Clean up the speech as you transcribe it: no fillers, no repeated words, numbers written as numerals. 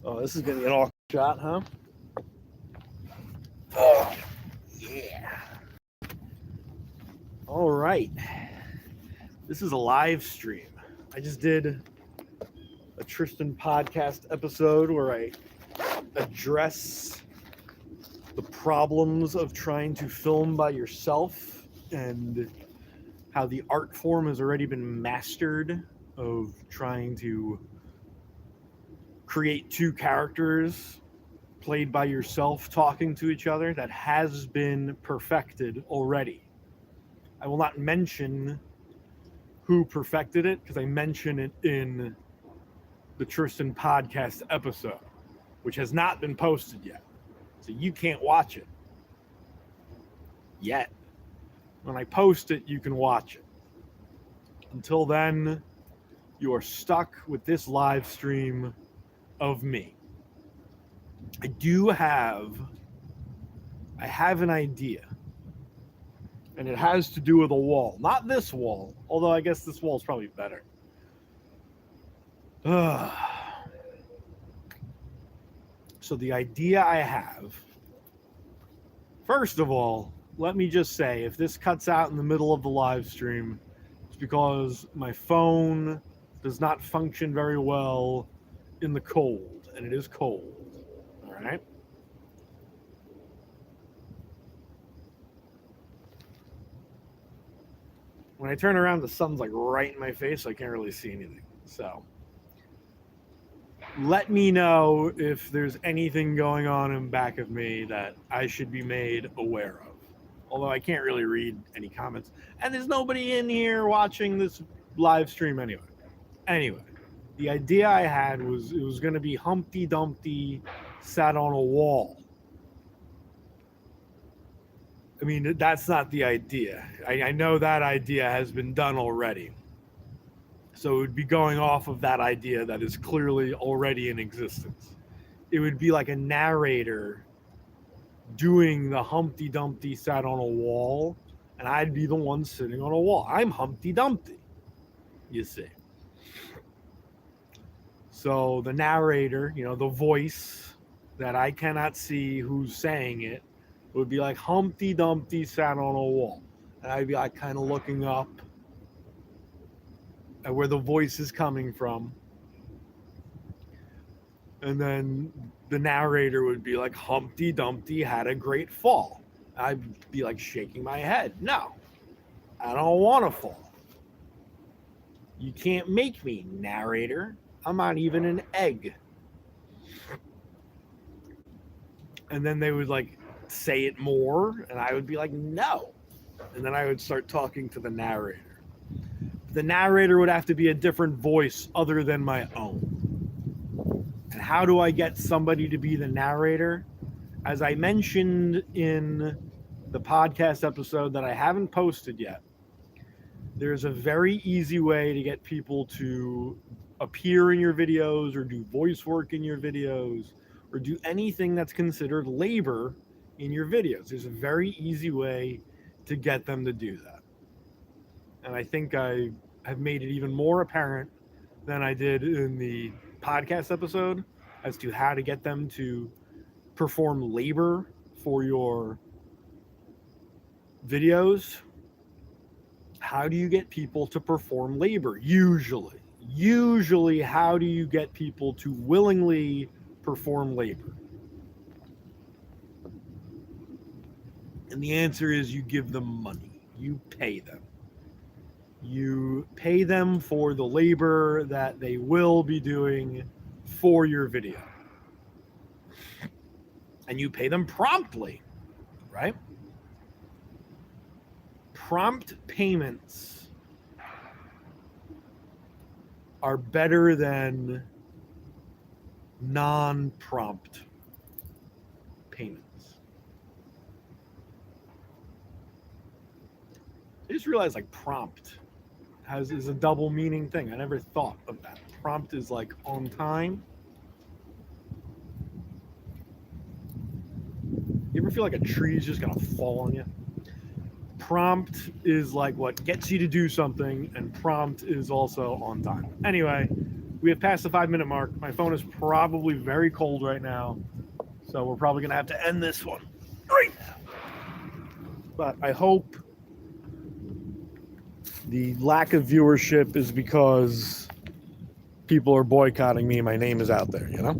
Oh, this is going to get all shot, huh? Oh, yeah. All right. This is a live stream. I just did a Tristan podcast episode where I address the problems of trying to film by yourself and how the art form has already been mastered of trying to create two characters played by yourself talking to each other. That has been perfected already. I will not mention who perfected it because I mention it in the Tristan podcast episode, which has not been posted yet. So you can't watch it yet. When I post it, you can watch it. Until then, you are stuck with this live stream of me. I have an idea. And it has to do with a wall. Not this wall, although I guess this wall is probably better. So the idea I have, first of all, let me just say, if this cuts out in the middle of the live stream, it's because my phone does not function very well in the cold, and it is cold. All right? When I turn around, the sun's like right in my face, so I can't really see anything. So let me know if there's anything going on in back of me that I should be made aware of. Although I can't really read any comments. And there's nobody in here watching this live stream anyway. Anyway, the idea I had was it was going to be Humpty Dumpty sat on a wall. I mean, that's not the idea. I know that idea has been done already. So it would be going off of that idea that is clearly already in existence. It would be like a narrator doing the Humpty Dumpty sat on a wall, and I'd be the one sitting on a wall. I'm Humpty Dumpty, you see. So the narrator, the voice that I cannot see who's saying it, would be like Humpty Dumpty sat on a wall. And I'd be like kind of looking up at where the voice is coming from. And then the narrator would be like, Humpty Dumpty had a great fall. I'd be like shaking my head. No, I don't want to fall. You can't make me, narrator. I'm not even an egg. And then they would like say it more, and I would be like, no. And then I would start talking to the narrator. The narrator would have to be a different voice other than my own. And how do I get somebody to be the narrator? As I mentioned in the podcast episode that I haven't posted yet, there's a very easy way to get people to appear in your videos or do voice work in your videos or do anything that's considered labor in your videos. There's a very easy way to get them to do that. And I think I have made it even more apparent than I did in the podcast episode as to how to get them to perform labor for your videos. How do you get people to perform labor? Usually, how do you get people to willingly perform labor? And the answer is you give them money. You pay them. You pay them for the labor that they will be doing for your video. And you pay them promptly, right? Prompt payments are better than non-prompt payments. I just realized like prompt is a double meaning thing. I never thought of that. Prompt is like on time. You ever feel like a tree is just gonna fall on you? Prompt is like what gets you to do something, and prompt is also on time. Anyway, We have passed the 5-minute mark. My phone is probably very cold right now, so we're probably going to have to end this one right now. But I hope the lack of viewership is because people are boycotting me and my name is out there, you know?